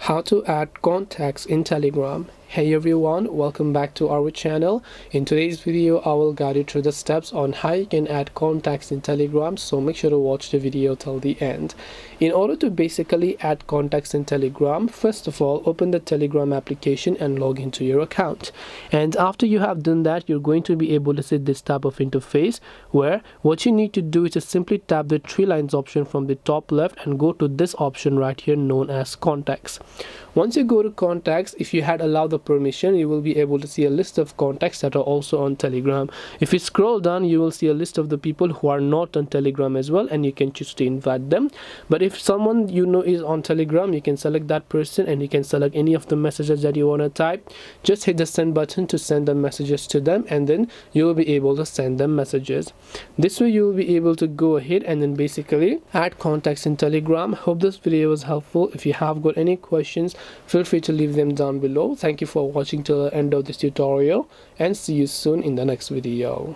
How to add contacts in Telegram. Hey everyone, welcome back to our channel. In today's video I will guide you through the steps on how you can add contacts in Telegram, so make sure to watch the video till the end. In order to basically add contacts in Telegram, first of all open the Telegram application and log into your account, and after you have done that you're going to be able to see this type of interface where what you need to do is just simply tap the three lines option from the top left and go to this option right here known as contacts. Once you go to contacts, if you had allowed the permission, you will be able to see a list of contacts that are also on Telegram. If you scroll down, you will see a list of the people who are not on Telegram as well, and you can choose to invite them. But if someone you know is on Telegram, you can select that person and you can select any of the messages that you want to type. Just hit the send button to send the messages to them, and then you will be able to send them messages. This way you will be able to go ahead and then basically add contacts in Telegram. Hope this video was helpful. If you have got any questions, feel free to leave them down below. Thank you for watching till the end of this tutorial, and see you soon in the next video.